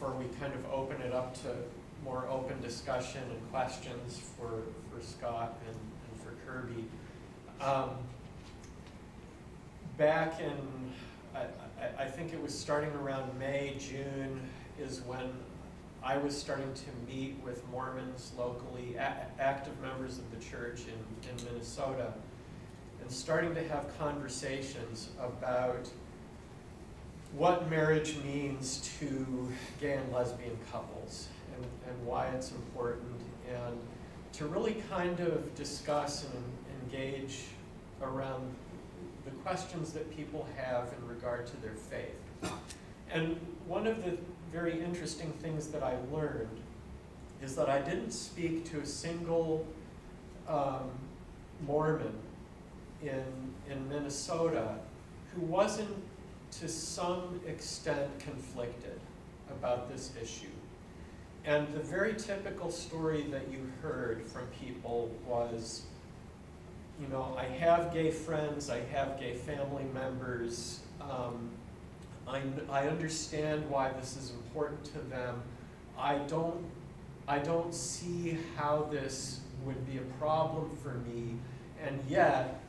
before we kind of open it up to more open discussion and questions for Scott and for Kirby. Back in, I think it was starting around May, June, is when I was starting to meet with Mormons locally, active members of the church in Minnesota, and starting to have conversations about what marriage means to gay and lesbian couples and why it's important, and to really kind of discuss and engage around the questions that people have in regard to their faith. And one of the very interesting things that I learned is that I didn't speak to a single Mormon in Minnesota who wasn't to some extent conflicted about this issue. And the very typical story that you heard from people was, you know, I have gay friends, I have gay family members, I understand why this is important to them. I don't see how this would be a problem for me, and yet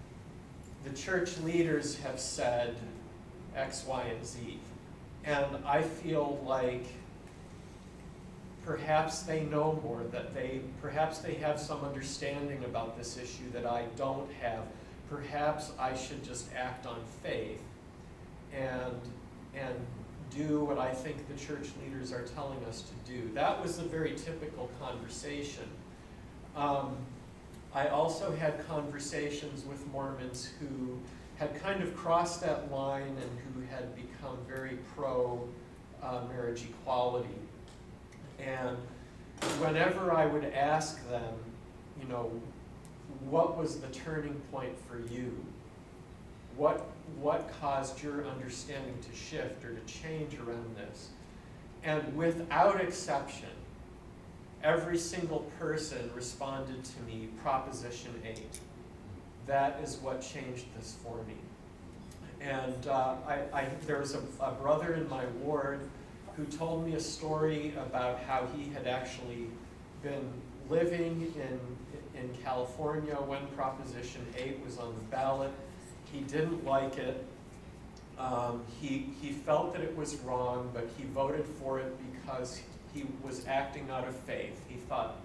the church leaders have said X, Y, and Z. And I feel like perhaps they know more, that perhaps they have some understanding about this issue that I don't have. Perhaps I should just act on faith and do what I think the church leaders are telling us to do. That was a very typical conversation. I also had conversations with Mormons who had kind of crossed that line and who had become very pro-marriage equality. And whenever I would ask them, you know, what was the turning point for you? What caused your understanding to shift or to change around this? And without exception, every single person responded to me, Proposition 8. That is what changed this for me. And there was a brother in my ward who told me a story about how he had actually been living in California when Proposition 8 was on the ballot. He didn't like it. He felt that it was wrong, but he voted for it because he was acting out of faith. He thought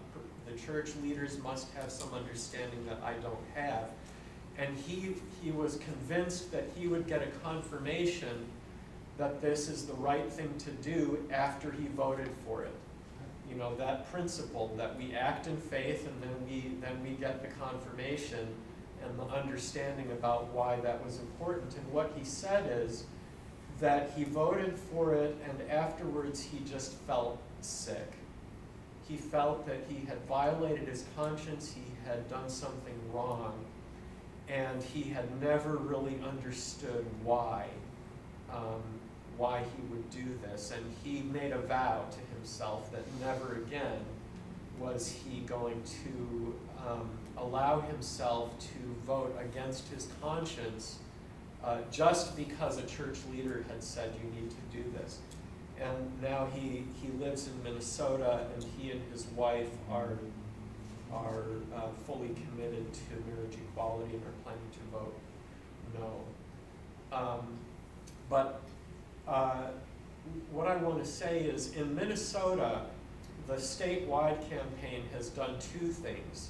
the church leaders must have some understanding that I don't have. And he was convinced that he would get a confirmation that this is the right thing to do after he voted for it. You know, that principle that we act in faith and then we get the confirmation and the understanding about why that was important. And what he said is that he voted for it, and afterwards he just felt sick. He felt that he had violated his conscience, he had done something wrong, and he had never really understood why he would do this. And he made a vow to himself that never again was he going to allow himself to vote against his conscience just because a church leader had said you need to do this. And now he lives in Minnesota, and he and his wife are fully committed to marriage equality and are planning to vote no. But what I want to say is, in Minnesota, the statewide campaign has done two things.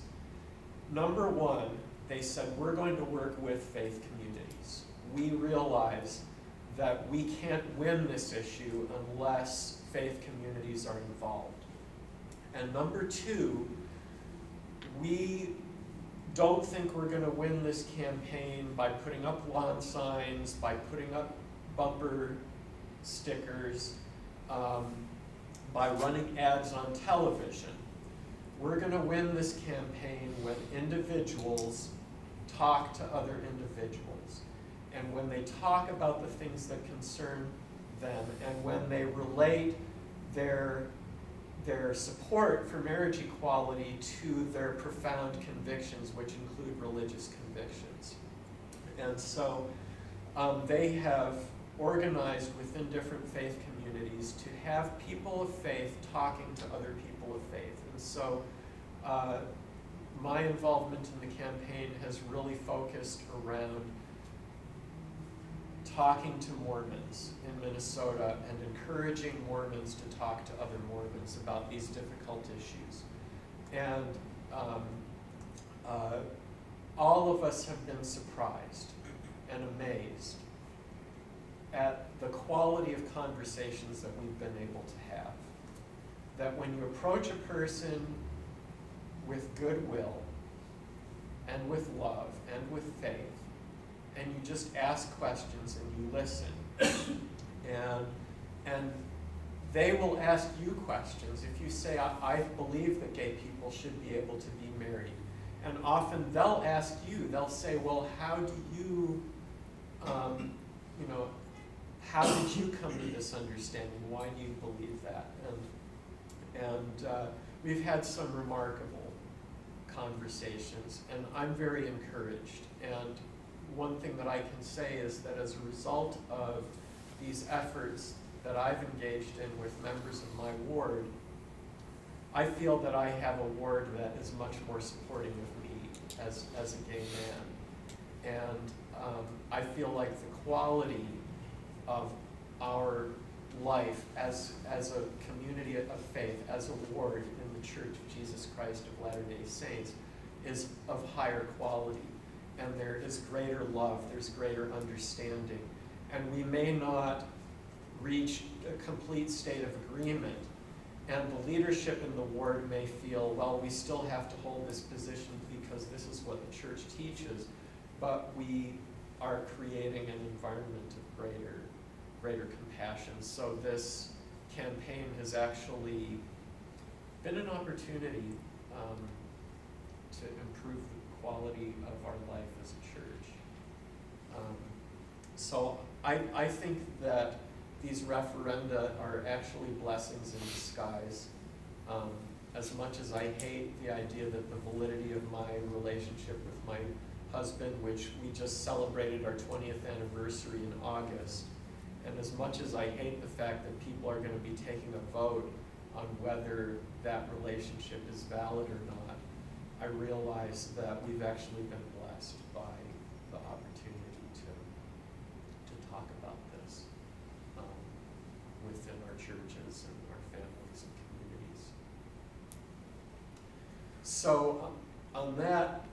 Number one, they said, we're going to work with faith communities. We realize that we can't win this issue unless faith communities are involved. And number two, we don't think we're going to win this campaign by putting up lawn signs, by putting up bumper stickers, by running ads on television. We're going to win this campaign when individuals talk to other individuals, and when they talk about the things that concern them, and when they relate their support for marriage equality to their profound convictions, which include religious convictions. And so they have organized within different faith communities communities to have people of faith talking to other people of faith. And so my involvement in the campaign has really focused around talking to Mormons in Minnesota and encouraging Mormons to talk to other Mormons about these difficult issues. And all of us have been surprised and amazed at the quality of conversations that we've been able to have. That when you approach a person with goodwill and with love and with faith, and you just ask questions and you listen, and they will ask you questions. If you say, I believe that gay people should be able to be married, and often they'll ask you, they'll say, well, how do you, how did you come to this understanding? Why do you believe that? And we've had some remarkable conversations, and I'm very encouraged. And one thing that I can say is that as a result of these efforts that I've engaged in with members of my ward, I feel that I have a ward that is much more supporting of me as a gay man. And I feel like the quality of our life as a community of faith, as a ward in the Church of Jesus Christ of Latter-day Saints, is of higher quality. And there is greater love, there's greater understanding. And we may not reach a complete state of agreement, and the leadership in the ward may feel, well, we still have to hold this position because this is what the church teaches, but we are creating an environment of greater compassion. So this campaign has actually been an opportunity to improve the quality of our life as a church. So I think that these referenda are actually blessings in disguise. As much as I hate the idea that the validity of my relationship with my husband, which we just celebrated our 20th anniversary in August, and as much as I hate the fact that people are going to be taking a vote on whether that relationship is valid or not, I realize that we've actually been blessed by the opportunity to talk about this within our churches and our families and communities. So on that